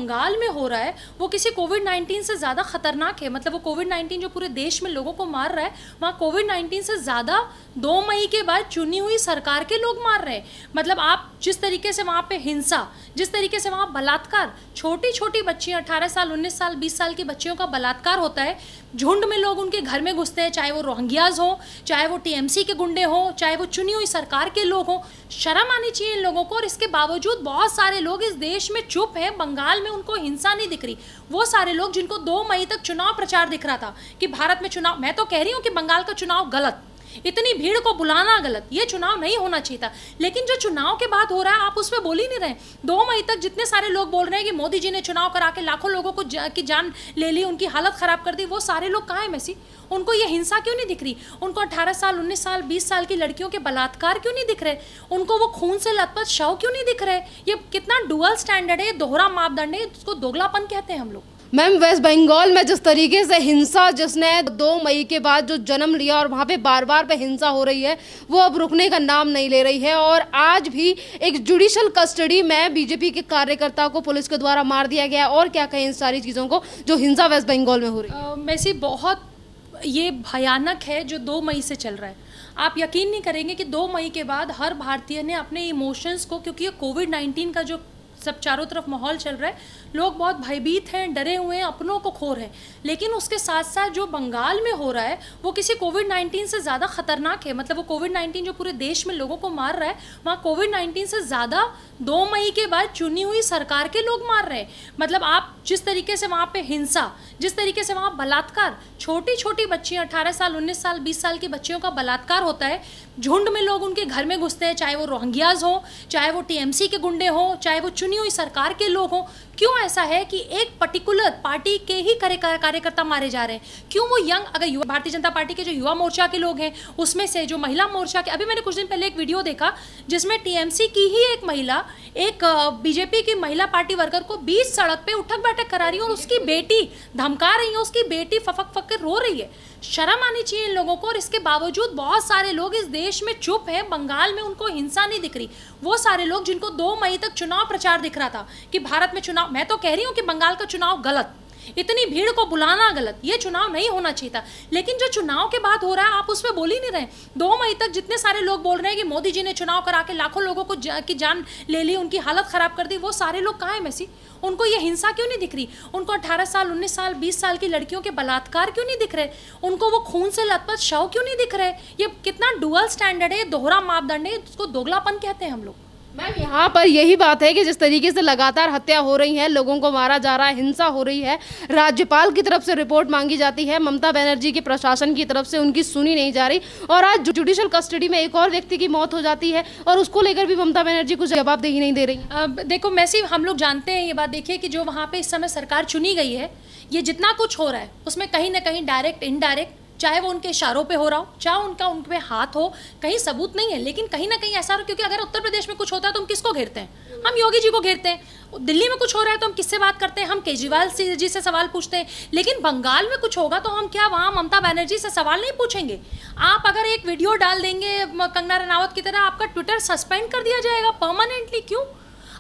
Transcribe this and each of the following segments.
बंगाल में हो रहा है वो किसी कोविड-19 से ज़्यादा खतरनाक है। मतलब वो कोविड-19 जो पूरे देश में लोगों को मार रहा है, वहाँ कोविड-19 से ज़्यादा 2 मई के बाद चुनी हुई सरकार के लोग मार रहे हैं। मतलब आप जिस तरीके से वहाँ पे हिंसा, जिस तरीके से वहाँ बलात्कार, छोटी छोटी बच्चियाँ 18 साल 19 साल 20 साल की बच्चियों का बलात्कार होता है, झुंड में लोग उनके घर में घुसते हैं, चाहे वो रोहिंग्याज हों, चाहे वो टीएमसी के गुंडे हों, चाहे वो चुनी हुई सरकार के लोग हों। शर्म आनी चाहिए इन लोगों को। और इसके बावजूद बहुत सारे लोग इस देश में चुप हैं। बंगाल में उनको हिंसा नहीं दिख रही। वो सारे लोग जिनको 2 मई तक चुनाव प्रचार दिख रहा था कि भारत में चुनाव, मैं तो कह रही हूँ कि बंगाल का चुनाव गलत, इतनी भीड़ को बुलाना गलत, ये चुनाव नहीं होना चाहिए था। लेकिन जो चुनाव के बाद हो रहा है आप उस पर बोल ही नहीं रहे। 2 मई तक जितने सारे लोग बोल रहे हैं कि मोदी जी ने चुनाव करा के लाखों लोगों को की जान ले ली, उनकी हालत खराब कर दी, वो सारे लोग कहाँ है मैसी? उनको ये हिंसा क्यों नहीं दिख रही? उनको 18 साल 19 साल 20 साल की लड़कियों के बलात्कार क्यों नहीं दिख रहे? उनको वो खून से लथपथ शव क्यों नहीं दिख रहे? ये कितना डुअल स्टैंडर्ड है, दोहरा मापदंड है, इसको दोगलापन कहते हैं हम लोग। मैम, वेस्ट बंगाल में जिस तरीके से हिंसा जिसने 2 मई के बाद जो जन्म लिया और वहाँ पे बार बार पे हिंसा हो रही है, वो अब रुकने का नाम नहीं ले रही है। और आज भी एक जुडिशल कस्टडी में बीजेपी के कार्यकर्ता को पुलिस के द्वारा मार दिया गया। और क्या कहें इन सारी चीज़ों को जो हिंसा वेस्ट बंगाल में हो रही है? मैसी बहुत ये भयानक है जो 2 मई से चल रहा है। आप यकीन नहीं करेंगे कि 2 मई के बाद हर भारतीय ने अपने इमोशंस को, क्योंकि ये कोविड-19 का जो सब चारों तरफ माहौल चल रहा है, लोग बहुत भयभीत हैं, डरे हुए हैं, अपनों को खो रहे हैं। लेकिन उसके साथ साथ जो बंगाल में हो रहा है वो किसी कोविड-19 से ज़्यादा खतरनाक है। मतलब वो कोविड-19 जो पूरे देश में लोगों को मार रहा है, वहाँ कोविड-19 से ज़्यादा 2 मई के बाद चुनी हुई सरकार के लोग मार रहे हैं। मतलब आप जिस तरीके से वहाँ पे हिंसा, जिस तरीके से वहाँ बलात्कार, छोटी छोटी बच्चियाँ 18 साल 19 साल 20 साल की बच्चियों का बलात्कार होता है, झुंड में लोग उनके घर में घुसते हैं, चाहे वो रोहिंग्याज हों, चाहे वो टीएमसी के गुंडे हों, चाहे वो चुनी हुई सरकार के लोग हों। क्यों ऐसा है कि एक पर्टिकुलर पार्टी के ही कार्यकर्ता मारे जा रहे हैं? क्यों वो यंग, अगर युवा भारतीय जनता पार्टी के जो युवा मोर्चा के लोग हैं उसमें से जो महिला मोर्चा के, अभी मैंने कुछ दिन पहले एक वीडियो देखा जिसमें टीएमसी की ही एक महिला एक बीजेपी की महिला पार्टी वर्कर को बीच सड़क पे उठक बैठक करा रही है और उसकी बेटी धमका रही है, उसकी बेटी फक फक कर रो रही है। शर्म आनी चाहिए इन लोगों को। और इसके बावजूद बहुत सारे लोग इस देश में चुप हैं। बंगाल में उनको हिंसा नहीं दिख रही। वो सारे लोग जिनको 2 मई तक चुनाव प्रचार दिख रहा था कि भारत में चुनाव, मैं तो कह रही हूँ कि बंगाल का चुनाव गलत, इतनी भीड़ को बुलाना गलत, ये चुनाव नहीं होना चाहिए था। लेकिन जो चुनाव के बाद हो रहा है आप उस पर बोल ही नहीं रहे। 2 मई तक जितने सारे लोग बोल रहे हैं कि मोदी जी ने चुनाव करा के लाखों लोगों को की जान ले ली, उनकी हालत खराब कर दी, वो सारे लोग कहाँ है मैसी? उनको ये हिंसा क्यों नहीं दिख रही? उनको 18 साल 19 साल 20 साल की लड़कियों के बलात्कार क्यों नहीं दिख रहे? उनको वो खून से लथपथ शव क्यों नहीं दिख रहे? ये कितना डुअल स्टैंडर्ड है, दोहरा मापदंड है, इसको दोगलापन कहते हैं हम लोग। मैम, यहाँ पर यही बात है कि जिस तरीके से लगातार हत्या हो रही है, लोगों को मारा जा रहा है, हिंसा हो रही है, राज्यपाल की तरफ से रिपोर्ट मांगी जाती है, ममता बनर्जी के प्रशासन की तरफ से उनकी सुनी नहीं जा रही। और आज जुडिशल कस्टडी में एक और व्यक्ति की मौत हो जाती है और उसको लेकर भी ममता बनर्जी कुछ जवाबदेही नहीं दे रही। देखो मैसी, हम लोग जानते हैं ये बात। देखिए कि जो वहाँ पे इस समय सरकार चुनी गई है, ये जितना कुछ हो रहा है उसमें कहीं ना कहीं डायरेक्ट इनडायरेक्ट, चाहे वो उनके इशारों पे हो रहा हो, चाहे उन पे हाथ हो, कहीं सबूत नहीं है, लेकिन कहीं ना कहीं ऐसा हो। क्योंकि अगर उत्तर प्रदेश में कुछ होता है तो हम किसको घेरते हैं? हम योगी जी को घेरते हैं। दिल्ली में कुछ हो रहा है तो हम किससे बात करते हैं? हम केजरीवाल जी से सवाल पूछते हैं। लेकिन बंगाल में कुछ होगा तो हम क्या वहाँ ममता बनर्जी से सवाल नहीं पूछेंगे? आप अगर एक वीडियो डाल देंगे कंगना रनावत की तरह, आपका ट्विटर सस्पेंड कर दिया जाएगा परमानेंटली। क्यों?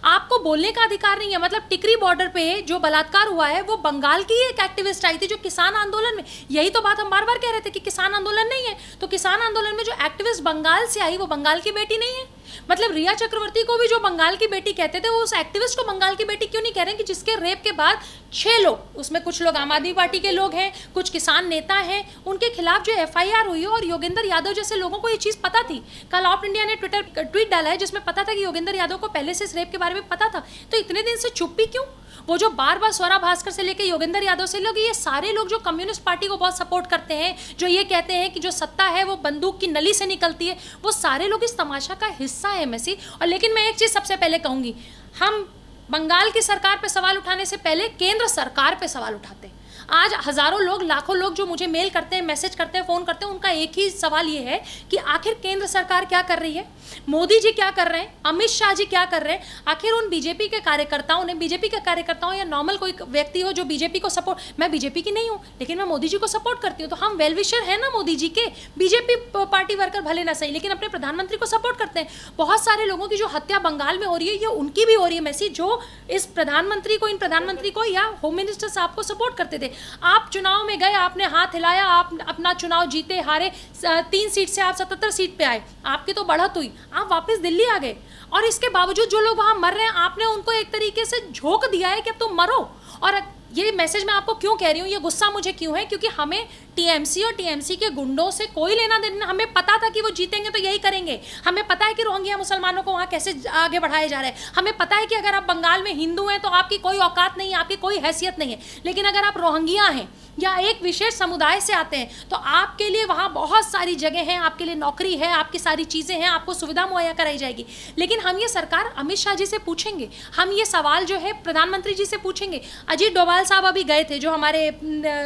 आपको बोलने का अधिकार नहीं है। मतलब टिकरी बॉर्डर पे जो बलात्कार हुआ है वो बंगाल की एक एक्टिविस्ट आई थी जो किसान आंदोलन में, यही तो बात हम बार बार कह रहे थे कि किसान आंदोलन नहीं है, तो किसान आंदोलन में जो एक्टिविस्ट बंगाल से आई वो बंगाल की बेटी नहीं है। मतलब रिया चक्रवर्ती को भी जो बंगाल की बेटी कहते थे, वो उस एक्टिविस्ट को बंगाल की बेटी क्यों नहीं कह रहे हैं कि जिसके रेप के बाद 6 लोग, उसमें कुछ लोग आम आदमी पार्टी के लोग हैं, कुछ किसान नेता हैं, उनके खिलाफ जो FIR हुई है। और योगेंद्र यादव जैसे लोगों को ये चीज़ पता थी। कल ऑफ इंडिया ने ट्वीट डाला है जिसमें पता था कि योगेंद्र यादव को पहले से इस रेप के बारे में पता था, तो इतने दिन से चुप्पी क्यों? वो जो बार बार स्वरा भास्कर से लेकर योगेंद्र यादव से लोग, ये सारे लोग जो कम्युनिस्ट पार्टी को बहुत सपोर्ट करते हैं, जो ये कहते हैं कि जो सत्ता है वो बंदूक की नली से निकलती है, वो सारे लोग इस तमाशा का हिस्सा है मैसी। और लेकिन मैं एक चीज़ सबसे पहले कहूँगी, हम बंगाल की सरकार पे सवाल उठाने से पहले केंद्र सरकार पे सवाल उठाते हैं। आज हज़ारों लोग, लाखों लोग जो मुझे मेल करते हैं, मैसेज करते हैं, फ़ोन करते हैं, उनका एक ही सवाल ये है कि आखिर केंद्र सरकार क्या कर रही है, मोदी जी क्या कर रहे हैं, अमित शाह जी क्या कर रहे हैं। आखिर उन बीजेपी के कार्यकर्ताओं ने, बीजेपी के कार्यकर्ताओं या नॉर्मल कोई व्यक्ति हो जो बीजेपी को सपोर्ट, मैं बीजेपी की नहीं हूँ लेकिन मैं मोदी जी को सपोर्ट करती हूँ, तो हम वेल विशर हैं ना मोदी जी के, बीजेपी पार्टी वर्कर भले ना सही लेकिन अपने प्रधानमंत्री को सपोर्ट करते हैं। बहुत सारे लोगों की जो हत्या बंगाल में हो रही है ये उनकी भी हो रही है मैसेज, जो इस प्रधानमंत्री को, इन प्रधानमंत्री को या होम मिनिस्टर साहब को सपोर्ट करते थे। आप चुनाव में गए, आपने हाथ हिलाया, आप अपना चुनाव जीते, हारे, 3 सीट से आप 77 सीट पे आए, आपकी तो बढ़त हुई, आप वापस दिल्ली आ गए और इसके बावजूद जो लोग वहाँ मर रहे हैं आपने उनको एक तरीके से झोंक दिया है कि अब तुम मरो। और ये मैसेज मैं आपको क्यों कह रही हूँ, ये गुस्सा मुझे क्यों है, क्योंकि हमें टीएमसी और टीएमसी के गुंडों से कोई लेना देना, हमें पता था कि वो जीतेंगे तो यही करेंगे। हमें पता है कि रोहिंग्या मुसलमानों को वहाँ कैसे आगे बढ़ाया जा रहा है, हमें पता है कि अगर आप बंगाल में हिंदू हैं तो आपकी कोई औकात नहीं है, आपकी कोई हैसियत नहीं है, लेकिन अगर आप रोहिंग्या हैं या एक विशेष समुदाय से आते हैं तो आपके लिए वहाँ बहुत सारी जगह हैं, आपके लिए नौकरी है, आपकी सारी चीज़ें हैं, आपको सुविधा मुहैया कराई जाएगी। लेकिन हम ये सरकार अमित शाह जी से पूछेंगे, हम ये सवाल जो है प्रधानमंत्री जी से पूछेंगे। अजीत डोभाल साहब अभी गए थे जो हमारे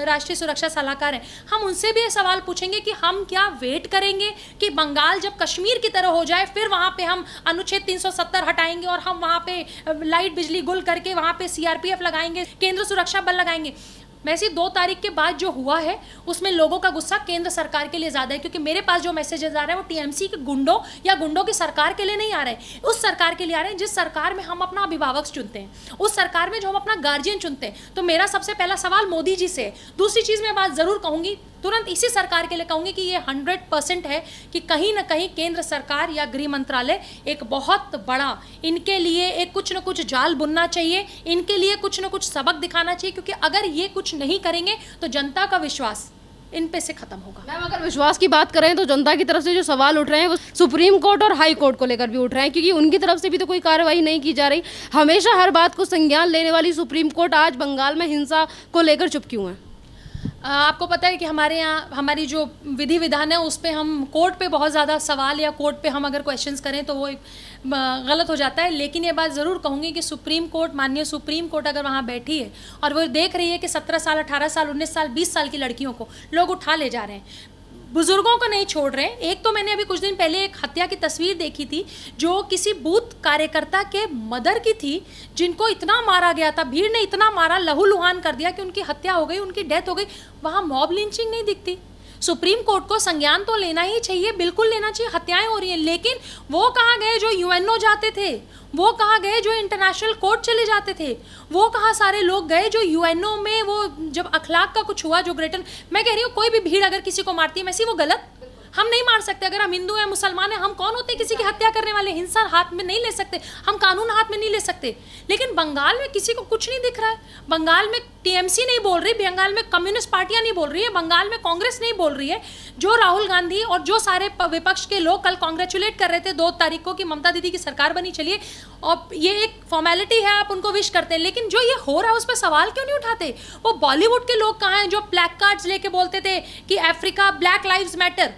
राष्ट्रीय सुरक्षा सलाहकार हैं, हम उनसे भी ये सवाल पूछेंगे कि हम क्या वेट करेंगे कि बंगाल जब कश्मीर की तरह हो जाए फिर वहाँ पे हम अनुच्छेद 370 हटाएंगे और हम वहाँ पे लाइट बिजली गुल करके वहाँ पे सीआरपीएफ लगाएंगे, केंद्र सुरक्षा बल लगाएंगे। वैसे 2 तारीख के बाद जो हुआ है उसमें लोगों का गुस्सा केंद्र सरकार के लिए ज़्यादा है, क्योंकि मेरे पास जो मैसेजेस आ रहे हैं वो टीएमसी के गुंडों या गुंडों की सरकार के लिए नहीं आ रहे हैं, उस सरकार के लिए आ रहे हैं जिस सरकार में हम अपना अभिभावक चुनते हैं, उस सरकार में जो हम अपना गार्जियन चुनते हैं। तो मेरा सबसे पहला सवाल मोदी जी से है। दूसरी चीज़ मैं बात ज़रूर कहूँगी, तुरंत इसी सरकार के लिए कहूँगी कि ये 100% है कि कहीं ना कहीं केंद्र सरकार या गृह मंत्रालय एक बहुत बड़ा, इनके लिए एक कुछ न कुछ जाल बुनना चाहिए, इनके लिए कुछ न कुछ सबक दिखाना चाहिए, क्योंकि अगर ये कुछ नहीं करेंगे तो जनता का विश्वास इन पे से खत्म होगा। मैम अगर विश्वास की बात करें तो जनता की तरफ से जो सवाल उठ रहे हैं वो सुप्रीम कोर्ट और हाई कोर्ट को लेकर भी उठ रहे हैं, क्योंकि उनकी तरफ से भी तो कोई कार्रवाई नहीं की जा रही। हमेशा हर बात को संज्ञान लेने वाली सुप्रीम कोर्ट आज बंगाल में हिंसा को लेकर चुप क्यों है? आपको पता है कि हमारे यहाँ हमारी जो विधि विधान है उस पर हम कोर्ट पे बहुत ज़्यादा सवाल या कोर्ट पे हम अगर क्वेश्चंस करें तो वो गलत हो जाता है। लेकिन ये बात ज़रूर कहूँगी कि सुप्रीम कोर्ट, माननीय सुप्रीम कोर्ट अगर वहाँ बैठी है और वो देख रही है कि 17 साल, 18 साल, 19 साल, 20 साल की लड़कियों को लोग उठा ले जा रहे हैं, बुजुर्गों को नहीं छोड़ रहे हैं। एक तो मैंने अभी कुछ दिन पहले एक हत्या की तस्वीर देखी थी जो किसी बूथ कार्यकर्ता के मदर की थी, जिनको इतना मारा गया था, भीड़ ने इतना मारा, लहूलुहान कर दिया कि उनकी हत्या हो गई, उनकी डेथ हो गई। वहाँ मॉब लिंचिंग नहीं दिखती। सुप्रीम कोर्ट को संज्ञान तो लेना ही चाहिए, बिल्कुल लेना चाहिए, हत्याएं हो रही हैं, लेकिन वो कहाँ गए जो यूएनओ जाते थे, वो कहाँ गए जो इंटरनेशनल कोर्ट चले जाते थे, वो कहाँ सारे लोग गए जो यूएनओ में वो जब अखलाक का कुछ हुआ, जो ग्रेटर, मैं कह रही हूँ कोई भी भीड़ अगर किसी को मारती है वैसे वो गलत, हम नहीं मार सकते। अगर हम हिंदू हैं, मुसलमान हैं, हम कौन होते हैं किसी की हत्या करने वाले? हिंसा हाथ में नहीं ले सकते, हम कानून हाथ में नहीं ले सकते। लेकिन बंगाल में किसी को कुछ नहीं दिख रहा है। बंगाल में टीएमसी नहीं बोल रही, बंगाल में कम्युनिस्ट पार्टियां नहीं बोल रही है, बंगाल में कांग्रेस नहीं बोल रही है। जो राहुल गांधी और जो सारे विपक्ष के लोग कल कॉन्ग्रेचुलेट कर रहे थे 2 तारीख को कि ममता दीदी की सरकार बनी, चलिए, और ये एक फॉर्मेलिटी है, आप उनको विश करते हैं, लेकिन जो ये हो रहा है उस पर सवाल क्यों नहीं उठाते? वो बॉलीवुड के लोग कहाँ हैं जो प्लैक कार्ड्स लेके बोलते थे कि अफ्रीका ब्लैक लाइव्स मैटर?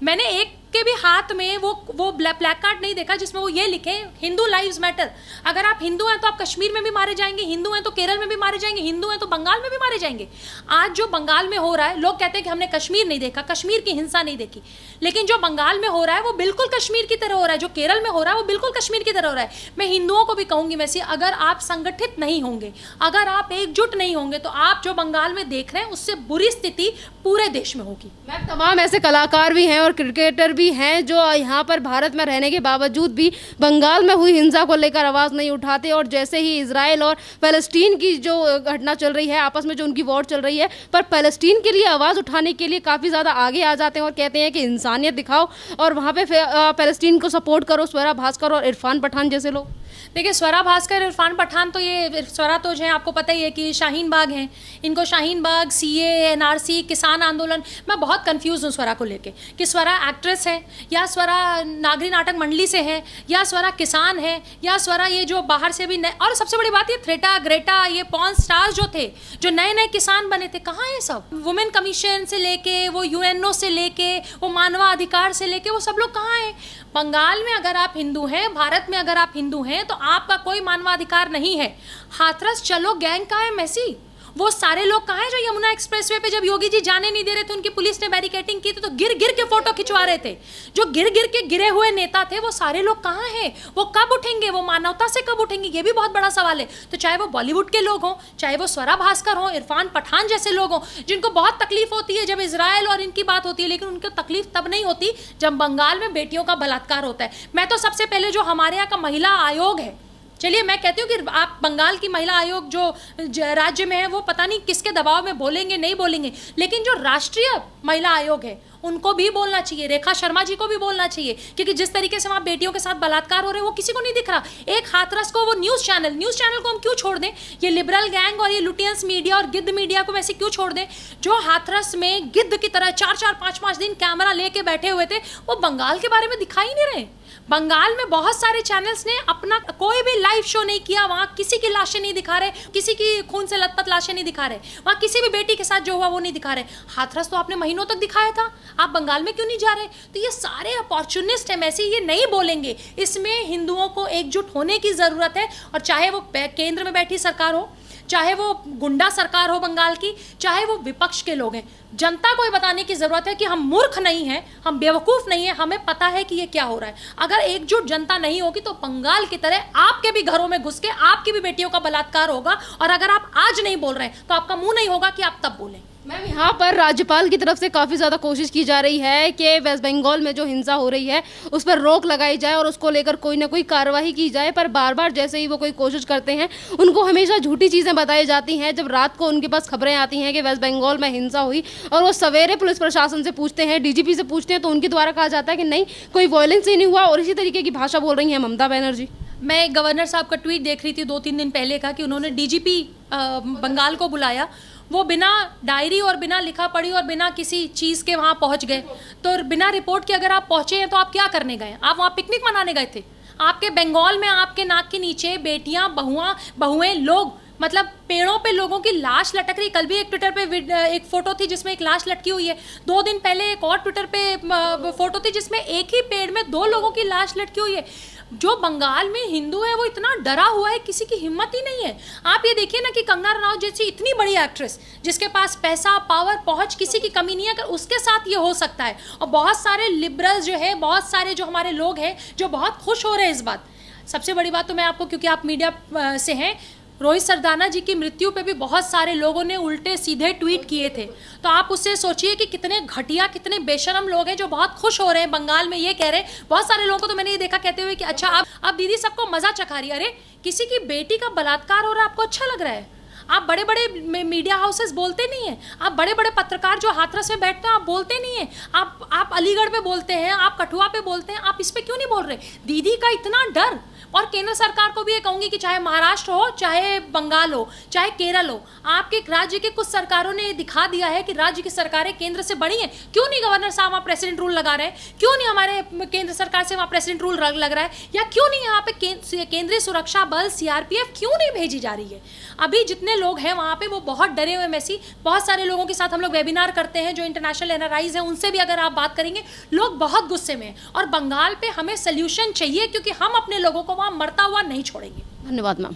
मैंने एक के भी हाथ में वो प्लैक कार्ड नहीं देखा जिसमें वो ये लिखे हिंदू लाइव्स मैटर। अगर आप हिंदू हैं तो आप कश्मीर में भी मारे जाएंगे, हिंदू हैं तो केरल में भी मारे जाएंगे, हिंदू हैं तो बंगाल में भी मारे जाएंगे। आज जो बंगाल में हो रहा है, लोग कहते हैं कि हमने कश्मीर नहीं देखा, कश्मीर की हिंसा नहीं देखी, लेकिन जो बंगाल में हो रहा है वो बिल्कुल कश्मीर की तरह हो रहा है, जो केरल में हो रहा है वो बिल्कुल कश्मीर की तरह हो रहा है। मैं हिंदुओं को भी कहूँगी वैसे, अगर आप संगठित नहीं होंगे, अगर आप एकजुट नहीं होंगे, तो आप जो बंगाल में देख रहे हैं उससे बुरी स्थिति पूरे देश में होगी। मैम तमाम ऐसे कलाकार भी हैं और क्रिकेटर भी हैं जो यहाँ पर भारत में रहने के बावजूद भी बंगाल में हुई हिंसा को लेकर आवाज़ नहीं उठाते, और जैसे ही इजराइल और फ़लस्तीन की जो घटना चल रही है, आपस में जो उनकी वॉर चल रही है, पर फ़लस्तीन के लिए आवाज़ उठाने के लिए काफ़ी ज़्यादा आगे आ जाते हैं और कहते हैं कि इंसानियत दिखाओ और वहाँ पे फ़लस्तीन को सपोर्ट करो, स्वरा भास्कर और इरफान पठान जैसे लोग। देखिए, स्वरा भास्कर, इरफान पठान, तो ये स्वरा तो जो है आपको पता ही है कि शाहीन बाग हैं, इनको शाहीन बाग, सीए, एनआरसी, किसान आंदोलन, मैं बहुत कंफ्यूज हूँ स्वरा को लेके कि स्वरा एक्ट्रेस है या स्वरा नागरी नाटक मंडली से है या स्वरा किसान है या स्वरा ये जो बाहर से भी नए, और सबसे बड़ी बात ये थ्रेटा, ग्रेटा, ये पॉर्न स्टार्स जो थे, जो नए नए किसान बने थे, कहाँ है सब? वुमेन कमीशन से लेके, वो यूएनओ से लेके, वो मानवाधिकार से लेके, वो सब लोग कहाँ हैं? बंगाल में अगर आप हिंदू हैं, भारत में अगर आप हिंदू हैं, तो आपका कोई मानवाधिकार नहीं है। हाथरस चलो गैंग का है मैसी, वो सारे लोग कहाँ हैं जो यमुना एक्सप्रेसवे पे जब योगी जी जाने नहीं दे रहे थे, उनकी पुलिस ने बैरिकेडिंग की थी तो गिर गिर के फोटो खिंचवा रहे थे। जो गिर गिर के गिरे हुए नेता थे वो सारे लोग कहाँ हैं? वो कब उठेंगे? वो मानवता से कब उठेंगे? ये भी बहुत बड़ा सवाल है। तो चाहे वो बॉलीवुड के लोग हों, चाहे वो स्वरा भास्कर हों, इरफान पठान जैसे लोग हों, जिनको बहुत तकलीफ होती है जब इजराइल और इनकी बात होती है, लेकिन उनको तकलीफ तब नहीं होती जब बंगाल में बेटियों का बलात्कार होता है। मैं तो सबसे पहले जो हमारे यहाँ का महिला आयोग है, चलिए मैं कहती हूँ कि आप बंगाल की महिला आयोग जो राज्य में है वो पता नहीं किसके दबाव में बोलेंगे नहीं बोलेंगे, लेकिन जो राष्ट्रीय महिला आयोग है उनको भी बोलना चाहिए, रेखा शर्मा जी को भी बोलना चाहिए, क्योंकि जिस तरीके से वहाँ बेटियों के साथ बलात्कार हो रहे हैं वो किसी को नहीं दिख रहा। एक हाथरस को वो न्यूज़ चैनल को हम क्यों छोड़ दें? ये लिबरल गैंग और ये लुटियंस मीडिया और गिद्ध मीडिया को वैसे क्यों छोड़ दें? जो हाथरस में गिद्ध की तरह 4-4, 5-5 दिन कैमरा लेके बैठे हुए थे, वो बंगाल के बारे में दिखाई नहीं रहे। बंगाल में बहुत सारे चैनल्स ने अपना कोई भी लाइव शो नहीं किया, वहाँ किसी की लाशें नहीं दिखा रहे, किसी की खून से लथपथ लाशें नहीं दिखा रहे, वहाँ किसी भी बेटी के साथ जो हुआ वो नहीं दिखा रहे। हाथरस तो आपने महीनों तक दिखाया था, आप बंगाल में क्यों नहीं जा रहे? तो ये सारे अपॉर्चुनिस्ट हैं, वैसे ये नहीं बोलेंगे। इसमें हिंदुओं को एकजुट होने की ज़रूरत है, और चाहे वो केंद्र में बैठी सरकार हो, चाहे वो गुंडा सरकार हो बंगाल की, चाहे वो विपक्ष के लोग हैं, जनता को ये बताने की ज़रूरत है कि हम मूर्ख नहीं हैं, हम बेवकूफ़ नहीं हैं, हमें पता है कि ये क्या हो रहा है। अगर एकजुट जनता नहीं होगी तो बंगाल की तरह आपके भी घरों में घुस के आपकी भी बेटियों का बलात्कार होगा, और अगर आप आज नहीं बोल रहे हैं तो आपका मुंह नहीं होगा कि आप तब बोलें। मैम, यहाँ पर राज्यपाल की तरफ से काफ़ी ज़्यादा कोशिश की जा रही है कि वेस्ट बंगाल में जो हिंसा हो रही है उस पर रोक लगाई जाए और उसको लेकर कोई ना कोई कार्रवाई की जाए, पर बार बार जैसे ही वो कोई कोशिश करते हैं उनको हमेशा झूठी चीज़ें बताई जाती हैं। जब रात को उनके पास खबरें आती हैं कि वेस्ट बंगाल में हिंसा हुई और वो सवेरे पुलिस प्रशासन से पूछते हैं, डीजीपी से पूछते हैं, तो उनके द्वारा कहा जाता है कि नहीं, कोई वायलेंस ही नहीं हुआ, और इसी तरीके की भाषा बोल रही हैं ममता बनर्जी। मैं गवर्नर साहब का ट्वीट देख रही थी 2-3 दिन पहले का कि उन्होंने डीजीपी बंगाल को बुलाया, वो बिना डायरी और बिना लिखा पढ़ी और बिना किसी चीज़ के वहाँ पहुँच गए। तो बिना रिपोर्ट के अगर आप पहुँचे हैं तो आप क्या करने गए? आप वहाँ पिकनिक मनाने गए थे? आपके बंगाल में आपके नाक के नीचे बेटियाँ, बहुएं, लोग, मतलब पेड़ों पे लोगों की लाश लटक रही। कल भी एक ट्विटर पे एक फोटो थी जिसमें एक लाश लटकी हुई है। 2 दिन पहले एक और ट्विटर पे फोटो थी जिसमें एक ही पेड़ में 2 लोगों की लाश लटकी हुई है। जो बंगाल में हिंदू है वो इतना डरा हुआ है, किसी की हिम्मत ही नहीं है। आप ये देखिए ना कि कंगना रनौत जैसी इतनी बड़ी एक्ट्रेस जिसके पास पैसा, पावर, पहुंच, किसी की कमी नहीं है, अगर उसके साथ ये हो सकता है। और बहुत सारे लिबरल्स जो है, बहुत सारे जो हमारे लोग हैं जो बहुत खुश हो रहे हैं इस बात। सबसे बड़ी बात तो मैं आपको, क्योंकि आप मीडिया से हैं, रोहित सरदाना जी की मृत्यु पे भी बहुत सारे लोगों ने उल्टे सीधे ट्वीट किए थे। तो आप उससे सोचिए कि कितने घटिया, कितने बेशरम लोग हैं जो बहुत खुश हो रहे हैं बंगाल में, ये कह रहे हैं। बहुत सारे लोगों को तो मैंने ये देखा कहते हुए कि अच्छा अब दीदी सबको मज़ा चखा रही है। अरे किसी की बेटी का बलात्कार हो रहा है, आपको अच्छा लग रहा है? आप बड़े बड़े मीडिया हाउसेस बोलते नहीं हैं, आप बड़े बड़े पत्रकार जो हाथरस में बैठते हैं आप बोलते नहीं हैं, आप अलीगढ़ पे बोलते हैं, आप कठुआ पे बोलते हैं, आप इस पे क्यों नहीं बोल रहे? दीदी का इतना डर। और केंद्र सरकार को भी ये कहूँगी कि चाहे महाराष्ट्र हो, चाहे बंगाल हो, चाहे केरल हो, आपके राज्य के कुछ सरकारों ने दिखा दिया है कि राज्य की सरकारें केंद्र से बड़ी हैं। क्यों नहीं गवर्नर साहब वहाँ प्रेसिडेंट रूल लगा रहे हैं? क्यों नहीं हमारे केंद्र सरकार से वहाँ प्रेसिडेंट रूल लग रहा है? या क्यों नहीं यहाँ पे केंद्रीय सुरक्षा बल CRPF क्यों नहीं भेजी जा रही है? अभी जितने लोग हैं वहाँ पे वो बहुत डरे हुए। मैसी बहुत सारे लोगों के साथ हम लोग वेबिनार करते हैं जो इंटरनेशनल NRIs हैं, उनसे भी अगर आप बात करेंगे लोग बहुत गुस्से में हैं। और बंगाल पे हमें सोल्यूशन चाहिए, क्योंकि हम अपने लोगों को वहाँ मरता हुआ नहीं छोड़ेंगे। धन्यवाद मैम।